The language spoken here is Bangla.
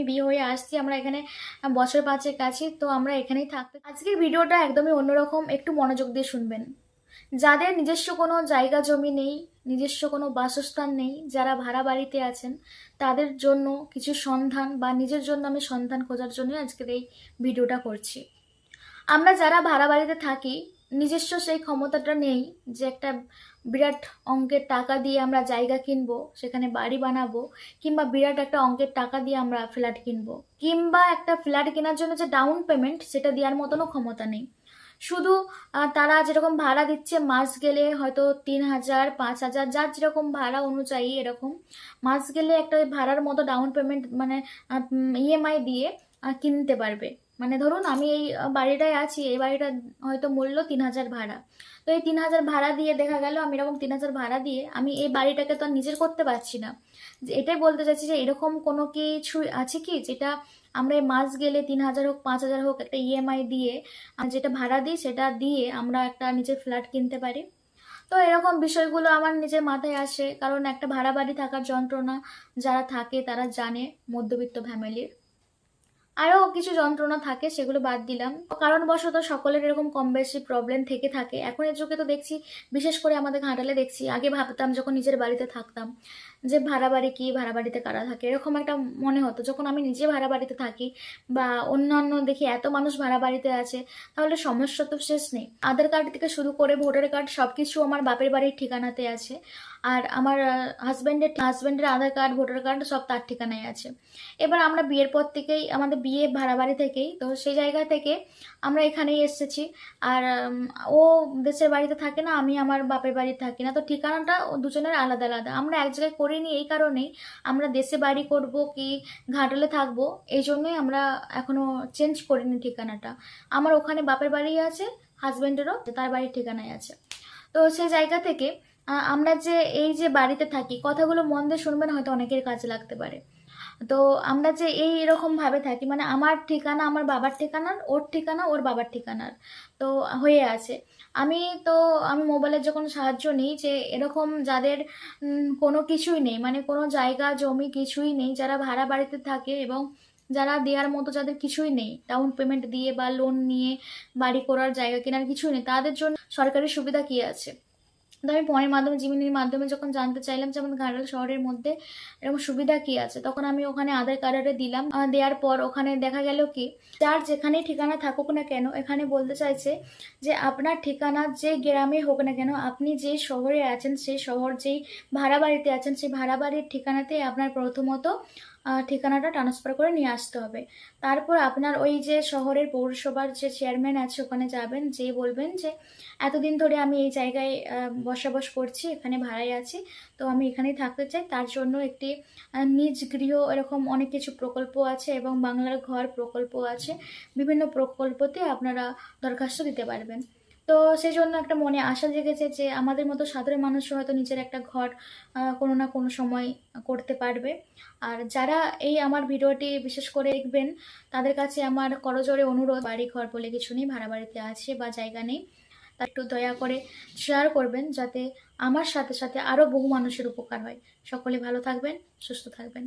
আমি বিয়ে হয়ে আসছি, আমরা এখানে বছর 5 আছি, তো আমরা এখানেই থাকতে। আজকের ভিডিওটা একদমই অন্যরকম, একটু মনোযোগ দিয়ে শুনবেন। যাদের নিজস্ব কোনো জায়গা জমি নেই, নিজস্ব কোনো বাসস্থান নেই, যারা ভাড়া বাড়িতে আছেন, তাদের জন্য কিছু সন্ধান বা নিজের জন্য আমি সন্ধান খোঁজার জন্য আজকের এই ভিডিওটা করছি। আমরা যারা ভাড়া বাড়িতে থাকি, নিজস্ব সেই ক্ষমতাটা নেই যে একটা বিরাট অঙ্কের টাকা দিয়ে আমরা জায়গা কিনবো, সেখানে বাড়ি বানাবো, কিংবা বিরাট একটা অঙ্কের টাকা দিয়ে আমরা ফ্ল্যাট কিনবো, কিংবা একটা ফ্ল্যাট কেনার জন্য যে ডাউন পেমেন্ট সেটা দেওয়ার মতনও ক্ষমতা নেই। শুধু তারা যেরকম ভাড়া দিচ্ছে, মাস গেলে হয়তো 3,000 5,000 যার যেরকম ভাড়া অনুযায়ী, এরকম মাস গেলে একটা ভাড়ার মতো ডাউন পেমেন্ট মানে ইএমআই দিয়ে কিনতে পারবে। মানে ধরুন আমি এই বাড়িটায় আছি, এই বাড়িটা হয়তো মূল্য 3,000 ভাড়া। তো এই 3,000 ভাড়া দিয়ে দেখা গেল আমি এরকম 3,000 ভাড়া দিয়ে আমি এই বাড়িটাকে তো আর নিজের করতে পারছি না। যে এটাই বলতে চাইছি যে এরকম কোনো কিছু আছে কি যেটা আমরা এই মাস গেলে 3,000 হোক 5,000 হোক একটা ইএমআই দিয়ে যেটা ভাড়া দিই সেটা দিয়ে আমরা একটা নিজের ফ্ল্যাট কিনতে পারি। তো এরকম বিষয়গুলো আমার নিজের মাথায় আসে, কারণ একটা ভাড়া বাড়ি থাকার যন্ত্রণা যারা থাকে তারা জানে, মধ্যবিত্ত ফ্যামিলির। আরও কিছু যন্ত্রণা থাকে, সেগুলো বাদ দিলাম। কারণবশত সকলের এরকম কম বেশি প্রবলেম থেকে থাকে। এখন এর যুগে তো দেখছি, বিশেষ করে আমাদের ঘাটালে দেখছি, আগে ভাবতাম যখন নিজের বাড়িতে থাকতাম যে ভাড়া বাড়ি কি, ভাড়া বাড়িতে কারা থাকে, এরকম একটা মনে হতো। যখন আমি নিজে ভাড়া বাড়িতে থাকি বা অন্যান্য দেখি এত মানুষ ভাড়া বাড়িতে আছে, তাহলে সমস্যা তো শেষ নেই। আধার কার্ড থেকে শুরু করে ভোটার কার্ড সব কিছু আমার বাপের বাড়ির ঠিকানাতে আছে, আর আমার হাজব্যান্ডের আধার কার্ড ভোটার কার্ড সব তার ঠিকানায় আছে। এবার আমরা বিয়ের পর থেকেই, আমাদের বিয়ে ভাড়া বাড়ি থেকেই, তো সেই জায়গা থেকে আমরা এখানেই এসেছি। আর ও দেশের বাড়িতে থাকে না, আমি আমার বাপের বাড়ি থাকি না, তো ঠিকানাটা দুজনের আলাদা আলাদা। আমরা এক জায়গায় করিনি এই কারণেই, আমরা দেশে বাড়ি করব কি ঘাটালে থাকবো, এই জন্যই আমরা এখনো চেঞ্জ করিনি ঠিকানাটা। আমার ওখানে বাপের বাড়ি আছে, হাজব্যান্ডেরও তার বাড়ির ঠিকানায় আছে। তো সেই জায়গা থেকে আমরা যে এই যে বাড়িতে থাকি, কথাগুলো মন দিয়ে শুনবেন, হয়তো অনেকের কাজে লাগতে পারে। তো আমরা যে এই এরকম ভাবে থাকি, মানে আমার ঠিকানা আমার বাবার ঠিকানার, ওর ঠিকানা ওর বাবার ঠিকানার, তো হয়ে আছে। আমি তো আমি মোবাইলের যখন সাহায্য নিই, যে এরকম যাদের কোনো কিছুই নেই, মানে কোনো জায়গা জমি কিছুই নেই, যারা ভাড়া বাড়িতে থাকে এবং যারা দেওয়ার মতো যাদের কিছুই নেই, ডাউন পেমেন্ট দিয়ে বা লোন নিয়ে বাড়ি করার জায়গা কেনার কিছুই নেই, তাদের জন্য সরকারি সুবিধা কি আছে। তো আমি ফোনের মাধ্যমে, জিমিনির মাধ্যমে যখন জানতে চাইলাম যে আমাদের ঘাটাল শহরের মধ্যে এরকম সুবিধা কি আছে, তখন আমি ওখানে আধার কার্ডে দিলাম। দেওয়ার পর ওখানে দেখা গেল কি, যার যেখানে ঠিকানা থাকুক না কেন, এখানে বলতে চাইছে যে আপনার ঠিকানা যে গ্রামে হোক না কেন, আপনি যে শহরে আছেন, সেই শহর যেই ভাড়া বাড়িতে আছেন, সেই ভাড়া বাড়ির ঠিকানাতে আপনার প্রথমত ঠিকানাটা ট্রান্সফার করে নিয়ে আসতে হবে। তারপর আপনার ওই যে শহরের পৌরসভার যে চেয়ারম্যান আছে, ওখানে যাবেন, যে বলবেন যে এতদিন ধরে আমি এই জায়গায় বসবাস করছি, এখানে ভাড়ায় আছি, তো আমি এখানেই থাকতে চাই, তার জন্য একটি নিজ গৃহ, এরকম অনেক কিছু প্রকল্প আছে এবং বাংলার ঘর প্রকল্প আছে। বিভিন্ন প্রকল্পতে আপনারা দরখাস্ত দিতে পারবেন। তো সেই জন্য একটা মনে আশা জেগেছে যে আমাদের মতো সাধারণ মানুষও হয়তো নিজের একটা ঘর কোনো না কোনো সময় করতে পারবে। আর যারা এই আমার ভিডিওটি বিশেষ করে দেখবেন, তাদের কাছে আমার করজোড়ে অনুরোধ, বাড়ি ঘর বলে কিছু নেই, ভাড়া বাড়িতে আছে বা জায়গা নেই, তা একটু দয়া করে শেয়ার করবেন, যাতে আমার সাথে সাথে আরও বহু মানুষের উপকার হয়। সকলে ভালো থাকবেন, সুস্থ থাকবেন।